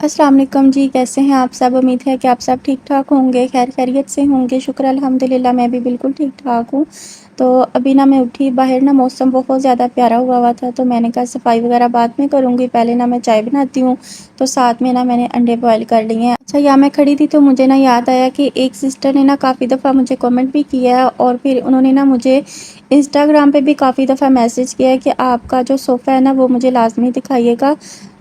السلام علیکم جی، کیسے ہیں آپ سب؟ امید ہے کہ آپ سب ٹھیک ٹھاک ہوں گے، خیر خیریت سے ہوں گے۔ شکر الحمدللہ میں بھی بالکل ٹھیک ٹھاک ہوں۔ تو ابھی میں اٹھی، باہر موسم بہت زیادہ پیارا ہوا تھا، تو میں نے کہا صفائی وغیرہ بعد میں کروں گی، پہلے میں چائے بناتی ہوں۔ تو ساتھ میں میں نے انڈے بوائل کر لیے ہیں۔ اچھا، یہاں میں کھڑی تھی تو مجھے یاد آیا کہ ایک سسٹر نے کافی دفعہ مجھے کمنٹ بھی کیا ہے، اور پھر انہوں نے مجھے انسٹاگرام پہ بھی کافی دفعہ میسج کیا ہے کہ آپ کا جو صوفہ ہے وہ مجھے لازمی دکھائیے گا۔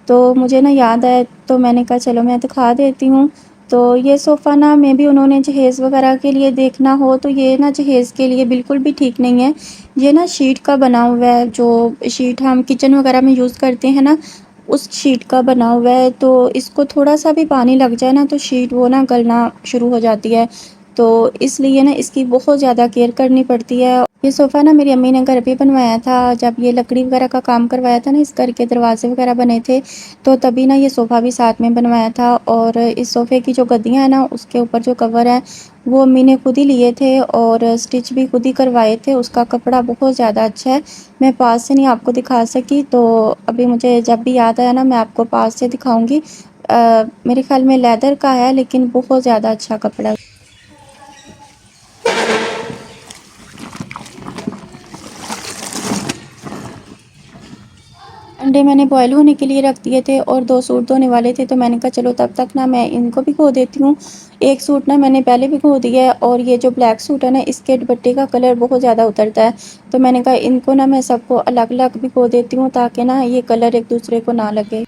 تو مجھے یاد آیا تو میں نے کہا چلو میں دکھا دیتی ہوں۔ تو یہ صوفہ میں بھی انہوں نے جہیز وغیرہ کے لیے دیکھنا ہو تو یہ جہیز کے لیے بالکل بھی ٹھیک نہیں ہے۔ یہ شیٹ کا بنا ہوا ہے، جو شیٹ ہم کچن وغیرہ میں یوز کرتے ہیں اس شیٹ کا بنا ہوا ہے۔ تو اس کو تھوڑا سا بھی پانی لگ جائے تو شیٹ وہ گلنا شروع ہو جاتی ہے۔ تو اس لیے اس کی بہت زیادہ کیئر کرنی پڑتی ہے۔ یہ صوفہ میری امی نے گھر پہ بنوایا تھا، جب یہ لکڑی وغیرہ کا کام کروایا تھا اس گھر کے دروازے وغیرہ بنے تھے، تو تبھی یہ صوفہ بھی ساتھ میں بنوایا تھا۔ اور اس صوفے کی جو گدیاں ہیں اس کے اوپر جو کور ہے وہ امی نے خود ہی لیے تھے، اور سٹچ بھی خود ہی کروائے تھے۔ اس کا کپڑا بہت زیادہ اچھا ہے، میں پاس سے نہیں آپ کو دکھا سکی، تو ابھی مجھے جب بھی یاد آیا میں آپ کو پاس سے دکھاؤں گی۔ میرے خیال میں لیدر کا ہے، لیکن بہت زیادہ اچھا کپڑا ہے۔ انڈے میں نے بوائل ہونے کے لیے رکھ دیے تھے، اور 2 سوٹ دھونے والے تھے، تو میں نے کہا چلو تب تک میں ان کو بھی دھو دیتی ہوں۔ ایک سوٹ میں نے پہلے بھی دھو دیا ہے، اور یہ جو بلیک سوٹ ہے اس کے دوپٹے کا کلر بہت زیادہ اترتا ہے، تو میں نے کہا ان کو میں سب کو الگ الگ بھی دھو دیتی ہوں، تاکہ یہ کلر ایک دوسرے کو نہ لگے۔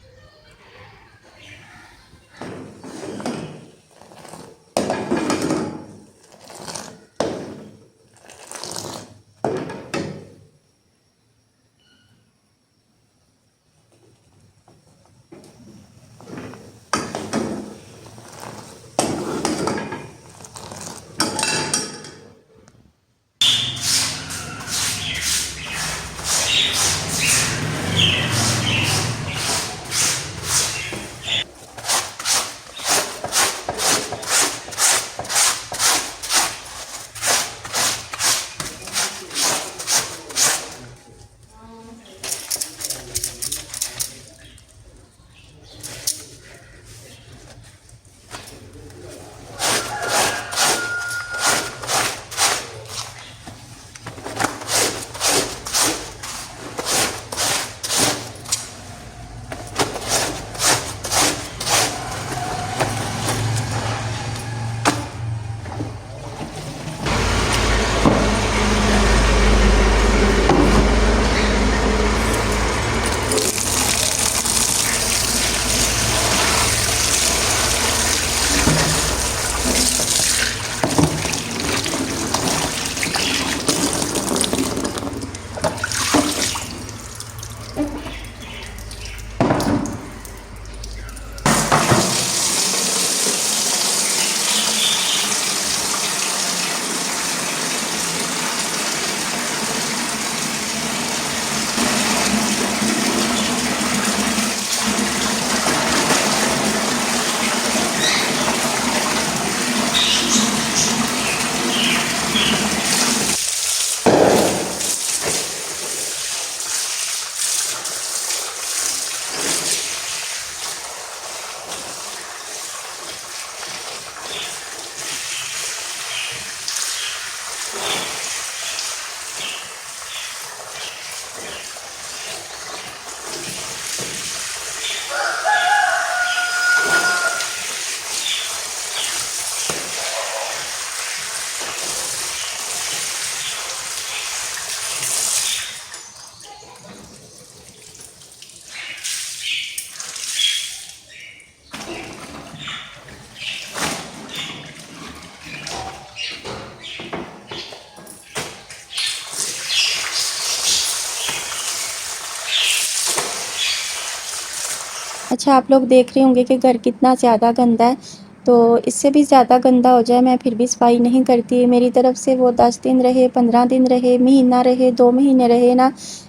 اچھا، آپ لوگ دیکھ رہے ہوں گے کہ گھر کتنا زیادہ گندا ہے، تو اس سے بھی زیادہ گندا ہو جائے میں پھر بھی صفائی نہیں کرتی۔ میری طرف سے وہ 10 دن رہے، 15 دن رہے، مہینہ رہے، 2 مہینے رہے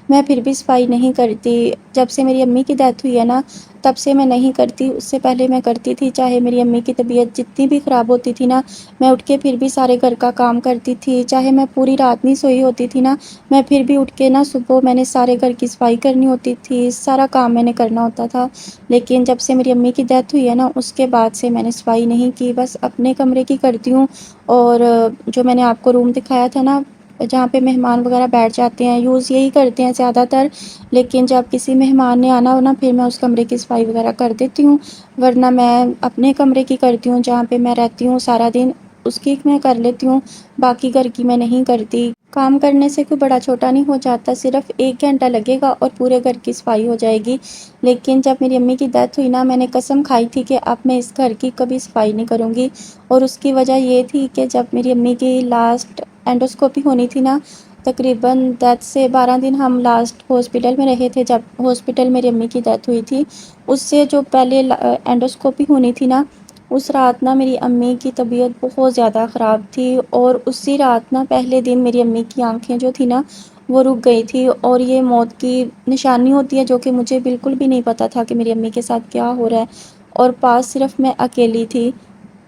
میں پھر بھی صفائی نہیں کرتی۔ جب سے میری امی کی ڈیتھ ہوئی ہے نا، تب سے میں نہیں کرتی۔ اس سے پہلے میں کرتی تھی، چاہے میری امی کی طبیعت جتنی بھی خراب ہوتی تھی نا، میں اٹھ کے پھر بھی سارے گھر کا کام کرتی تھی۔ چاہے میں پوری رات نہیں سوئی ہوتی تھی نا، میں پھر بھی اٹھ کے نا صبح میں نے سارے گھر کی صفائی کرنی ہوتی تھی، سارا کام میں نے کرنا ہوتا تھا۔ لیکن جب سے میری امی کی ڈیتھ ہوئی ہے نا، اس کے بعد سے میں نے صفائی نہیں کی، بس اپنے کمرے کی کرتی ہوں۔ اور جو میں نے آپ کو روم دکھایا تھا نا، جہاں پہ مہمان وغیرہ بیٹھ جاتے ہیں، یوز یہی کرتے ہیں زیادہ تر۔ لیکن جب کسی مہمان نے آنا ہو نا، پھر میں اس کمرے کی صفائی وغیرہ کر دیتی ہوں، ورنہ میں اپنے کمرے کی کرتی ہوں جہاں پہ میں رہتی ہوں سارا دن، اس کی میں کر لیتی ہوں، باقی گھر کی میں نہیں کرتی۔ کام کرنے سے کوئی بڑا چھوٹا نہیں ہو جاتا، صرف 1 گھنٹہ لگے گا اور پورے گھر کی صفائی ہو جائے گی۔ لیکن جب میری امی کی ڈیتھ ہوئی نا، میں نے قسم کھائی تھی کہ اب میں اس گھر کی کبھی صفائی نہیں کروں گی۔ اور اس کی وجہ یہ تھی کہ جب میری امی کی لاسٹ اینڈوسکوپی ہونی تھی نا، تقریباً ڈیتھ سے 12 دن ہم لاسٹ ہاسپٹل میں رہے تھے، جب ہاسپٹل میری امی کی ڈیتھ ہوئی تھی۔ اس سے جو پہلے اینڈوسکوپی ہونی تھی نا، اس رات نا میری امی کی طبیعت بہت زیادہ خراب تھی، اور اسی رات نا پہلے دن میری امی کی آنکھیں جو تھی نا، وہ رک گئی تھی، اور یہ موت کی نشانی ہوتی ہے، جو کہ مجھے بالکل بھی نہیں پتا تھا کہ میری امی کے ساتھ کیا ہو رہا ہے۔ اور پاس صرف میں اکیلی تھی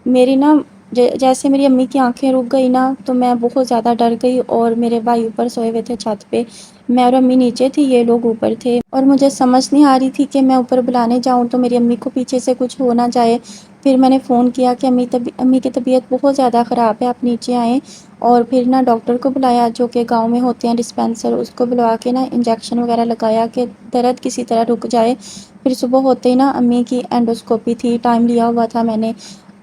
میری نا، جیسے میری امی کی آنکھیں رک گئی نا، تو میں بہت زیادہ ڈر گئی، اور میرے بھائی اوپر سوئے ہوئے تھے چھت پہ، میں اور امی نیچے تھی، یہ لوگ اوپر تھے، اور مجھے سمجھ نہیں آ رہی تھی کہ میں اوپر بلانے جاؤں تو میری امی کو پیچھے سے کچھ ہو نہ جائے۔ پھر میں نے فون کیا کہ امی کی طبیعت بہت زیادہ خراب ہے، آپ نیچے آئیں۔ اور پھر نا ڈاکٹر کو بلایا، جو کہ گاؤں میں ہوتے ہیں ڈسپینسر، اس کو بلوا کے نا انجیکشن وغیرہ لگایا کہ درد کسی طرح رک جائے۔ پھر صبح ہوتے ہی نا امی کی اینڈوسکوپی تھی، ٹائم لیا ہوا تھا میں نے،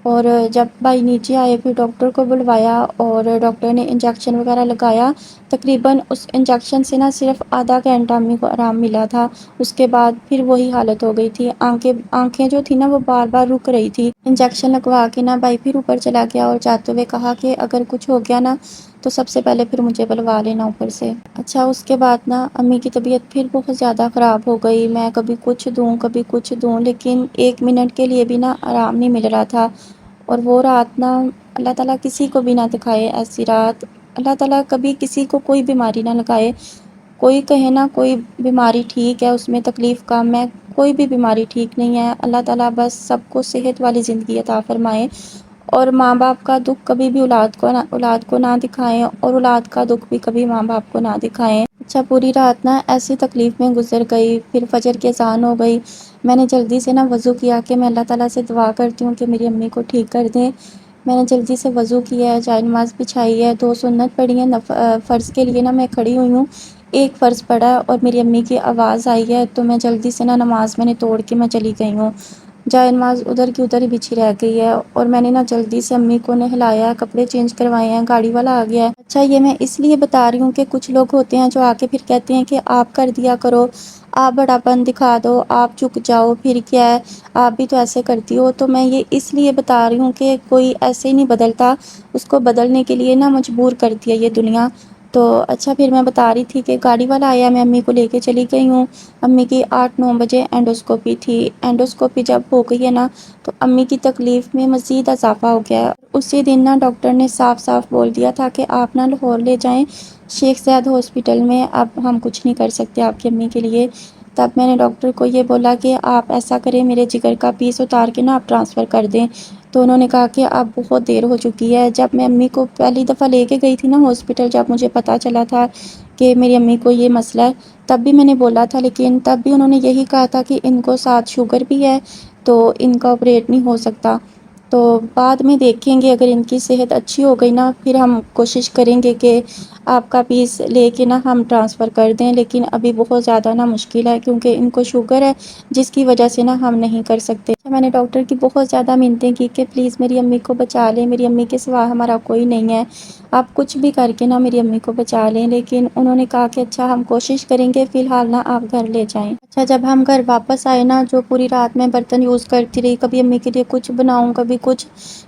اور جب بھائی نیچے آئے پھر ڈاکٹر کو بلوایا، اور ڈاکٹر نے انجیکشن وغیرہ لگایا۔ تقریباً اس انجیکشن سے نا صرف آدھا گھنٹہ امی کو آرام ملا تھا، اس کے بعد پھر وہی حالت ہو گئی تھی، آنکھیں جو تھی نا وہ بار بار رک رہی تھی۔ انجیکشن لگوا کے نا بھائی پھر اوپر چلا گیا، اور جاتے ہوئے کہا کہ اگر کچھ ہو گیا نا تو سب سے پہلے پھر مجھے بلوا لینا اوپر سے۔ اچھا، اس کے بعد نا امی کی طبیعت پھر بہت زیادہ خراب ہو گئی، میں کبھی کچھ دوں کبھی کچھ دوں، لیکن 1 منٹ کے لیے بھی نا آرام نہیں مل رہا تھا۔ اور وہ رات نا، اللہ تعالیٰ کسی کو بھی نہ دکھائے ایسی رات، اللہ تعالیٰ کبھی کسی کو کوئی بیماری نہ لگائے۔ کوئی کہے نا کوئی بیماری ٹھیک ہے، اس میں تکلیف کم ہے، کوئی بھی بیماری ٹھیک نہیں ہے، اللہ تعالیٰ بس سب کو صحت والی زندگی عطا فرمائے، اور ماں باپ کا دکھ کبھی بھی اولاد کو نہ دکھائیں، اور اولاد کا دکھ بھی کبھی ماں باپ کو نہ دکھائیں۔ اچھا، پوری رات نا ایسی تکلیف میں گزر گئی، پھر فجر کی اذان ہو گئی، میں نے جلدی سے نا وضو کیا کہ میں اللہ تعالیٰ سے دعا کرتی ہوں کہ میری امی کو ٹھیک کر دیں۔ میں نے جلدی سے وضو کیا ہے، جائے نماز بچھائی ہے، 2 سنت پڑھی ہیں، فرض کے لیے نا میں کھڑی ہوئی ہوں، ایک فرض پڑھا ہے، اور میری امی کی آواز آئی ہے، تو میں جلدی سے نا نماز میں نے توڑ کے میں چلی گئی ہوں، جائے نماز ادھر کی ادھر ہی بچھی رہ گئی ہے، اور میں نے نا جلدی سے امی کو نہلایا، کپڑے چینج کروائے ہیں، گاڑی والا آ گیا ہے۔ اچھا، یہ میں اس لیے بتا رہی ہوں کہ کچھ لوگ ہوتے ہیں جو آ کے پھر کہتے ہیں کہ آپ کر دیا کرو، آپ بڑا پن دکھا دو، آپ جھک جاؤ، پھر کیا ہے، آپ بھی تو ایسے کرتی ہو۔ تو میں یہ اس لیے بتا رہی ہوں کہ کوئی ایسے ہی نہیں بدلتا، اس کو بدلنے کے لیے نا مجبور کرتی ہے یہ دنیا۔ تو اچھا، پھر میں بتا رہی تھی کہ گاڑی والا آیا، میں امی کو لے کے چلی گئی ہوں، امی کی 8-9 بجے اینڈوسکوپی تھی، اینڈوسکوپی جب ہو گئی ہے نا، تو امی کی تکلیف میں مزید اضافہ ہو گیا ہے۔ اسی دن نا ڈاکٹر نے صاف صاف بول دیا تھا کہ آپ نا لاہور لے جائیں شیخ زاید ہاسپٹل میں، اب ہم کچھ نہیں کر سکتے آپ کی امی کے لیے۔ تب میں نے ڈاکٹر کو یہ بولا کہ آپ ایسا کریں، میرے جگر کا پیس اتار کے نا آپ ٹرانسفر کر دیں۔ تو انہوں نے کہا کہ اب بہت دیر ہو چکی ہے۔ جب میں امی کو پہلی دفعہ لے کے گئی تھی نا ہاسپٹل، جب مجھے پتہ چلا تھا کہ میری امی کو یہ مسئلہ ہے، تب بھی میں نے بولا تھا، لیکن تب بھی انہوں نے یہی کہا تھا کہ ان کو ساتھ شوگر بھی ہے، تو ان کا آپریٹ نہیں ہو سکتا۔ تو بعد میں دیکھیں گے، اگر ان کی صحت اچھی ہو گئی نا، پھر ہم کوشش کریں گے کہ آپ کا پیس لے کے نا ہم ٹرانسفر کر دیں، لیکن ابھی بہت زیادہ نا مشکل ہے، کیونکہ ان کو شوگر ہے، جس کی وجہ سے نا ہم نہیں کر سکتے۔ میں نے ڈاکٹر کی بہت زیادہ منتیں کی کہ پلیز میری امی کو بچا لیں، میری امی کے سوا ہمارا کوئی نہیں ہے، آپ کچھ بھی کر کے نا میری امی کو بچا لیں، لیکن انہوں نے کہا کہ اچھا ہم کوشش کریں گے، فی الحال نا آپ گھر لے جائیں۔ اچھا، جب ہم گھر واپس آئے نا، جو پوری رات میں برتن یوز کرتی رہی، کبھی امی کے لیے کچھ بناؤں کبھی کچھ،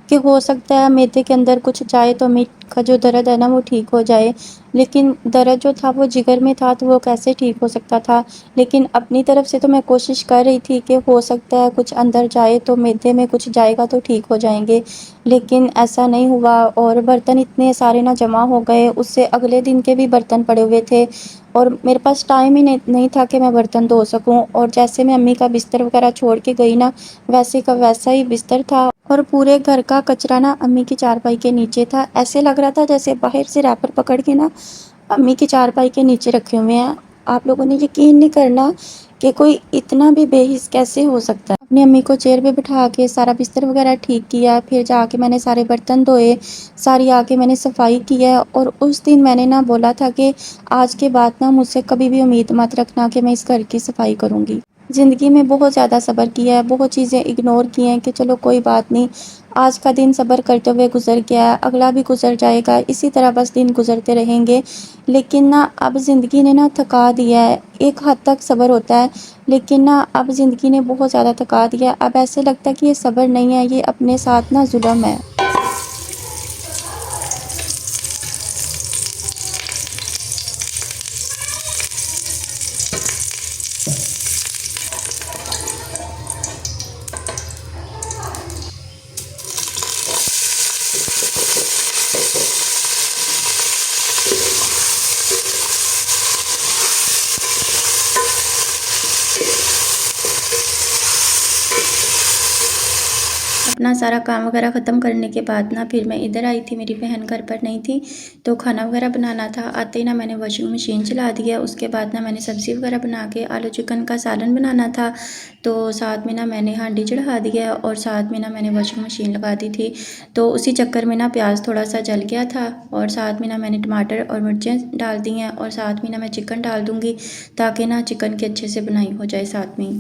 کہ ہو سکتا ہے میدے کے اندر کچھ جائے تو امی کا جو درد ہے نا وہ ٹھیک ہو جائے، لیکن درد جو تھا وہ جگر میں تھا، تو وہ کیسے ٹھیک ہو سکتا تھا؟ لیکن اپنی طرف سے تو میں کوشش کر رہی تھی کہ ہو سکتا ہے کچھ اندر جائے، تو میدے میں کچھ جائے گا تو ٹھیک ہو جائیں گے، لیکن ایسا نہیں ہوا اور برتن اتنے سارے نہ جمع ہو گئے، اس سے اگلے دن کے بھی برتن پڑے ہوئے تھے اور میرے پاس ٹائم ہی نہیں تھا کہ میں برتن دھو سکوں، اور جیسے میں امی کا بستر وغیرہ چھوڑ کے گئی نا، ویسے کا ویسا ہی بستر تھا اور پورے گھر کا کچرا نا امی کی چارپائی کے نیچے تھا۔ ایسے لگ رہا تھا جیسے باہر سے ریپر پکڑ کے نا امی کی چارپائی کے نیچے رکھے ہوئے ہیں۔ آپ لوگوں نے یقین نہیں کرنا کہ کوئی اتنا بھی بے حس کیسے ہو سکتا ہے۔ اپنی امی کو چیئر پہ بٹھا کے سارا بستر وغیرہ ٹھیک کیا، پھر جا کے میں نے سارے برتن دھوئے، ساری آ کے میں نے صفائی کی ہے، اور اس دن میں نے نا بولا تھا کہ آج کے بعد نا مجھ سے کبھی بھی امید مت رکھنا کہ میں اس گھر کی صفائی کروں گی۔ زندگی میں بہت زیادہ صبر کیا ہے، بہت چیزیں اگنور کی ہیں کہ چلو کوئی بات نہیں، آج کا دن صبر کرتے ہوئے گزر گیا ہے، اگلا بھی گزر جائے گا، اسی طرح بس دن گزرتے رہیں گے۔ لیکن نا اب زندگی نے نا تھکا دیا ہے، ایک حد تک صبر ہوتا ہے، لیکن نا اب زندگی نے بہت زیادہ تھکا دیا ہے۔ اب ایسے لگتا ہے کہ یہ صبر نہیں ہے، یہ اپنے ساتھ نا ظلم ہے۔ اپنا سارا کام وغیرہ ختم کرنے کے بعد نا پھر میں ادھر آئی تھی، میری بہن گھر پر نہیں تھی تو کھانا وغیرہ بنانا تھا۔ آتے ہی نا میں نے واشنگ مشین چلا دیا، اس کے بعد نا میں نے سبزی وغیرہ بنا کے آلو چکن کا سالن بنانا تھا، تو ساتھ میں نا میں نے ہانڈی چڑھا دیا اور ساتھ میں نا میں نے واشنگ مشین لگا دی تھی، تو اسی چکر میں نا پیاز تھوڑا سا جل گیا تھا، اور ساتھ میں نا میں نے ٹماٹر اور مرچیں ڈال دی ہیں، اور ساتھ میں نا میں چکن ڈال دوں گی تاکہ نا چکن کی اچھے سے بنائی ہو جائے ساتھ میں۔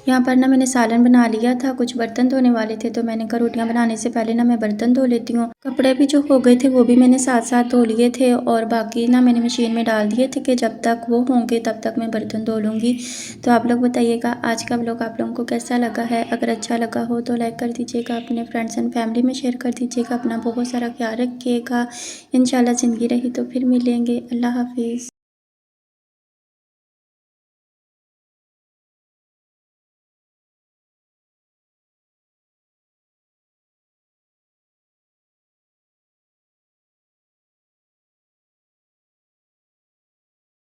یہاں پر نا میں نے سالن بنا لیا تھا، کچھ برتن دھونے والے تھے تو میں نے کہا روٹیاں بنانے سے پہلے نا میں برتن دھو لیتی ہوں۔ کپڑے بھی جو ہو گئے تھے وہ بھی میں نے ساتھ ساتھ دھو لیے تھے، اور باقی نا میں نے مشین میں ڈال دیے تھے کہ جب تک وہ ہوں گے تب تک میں برتن دھو لوں گی۔ تو آپ لوگ بتائیے گا آج کا ولاگ آپ لوگوں کو کیسا لگا ہے؟ اگر اچھا لگا ہو تو لائک کر دیجیے گا، اپنے فرینڈس اینڈ فیملی میں شیئر کر دیجیے گا، اپنا بہت سارا خیال رکھیے گا۔ انشاءاللہ زندگی رہی تو پھر ملیں گے۔ اللہ حافظ۔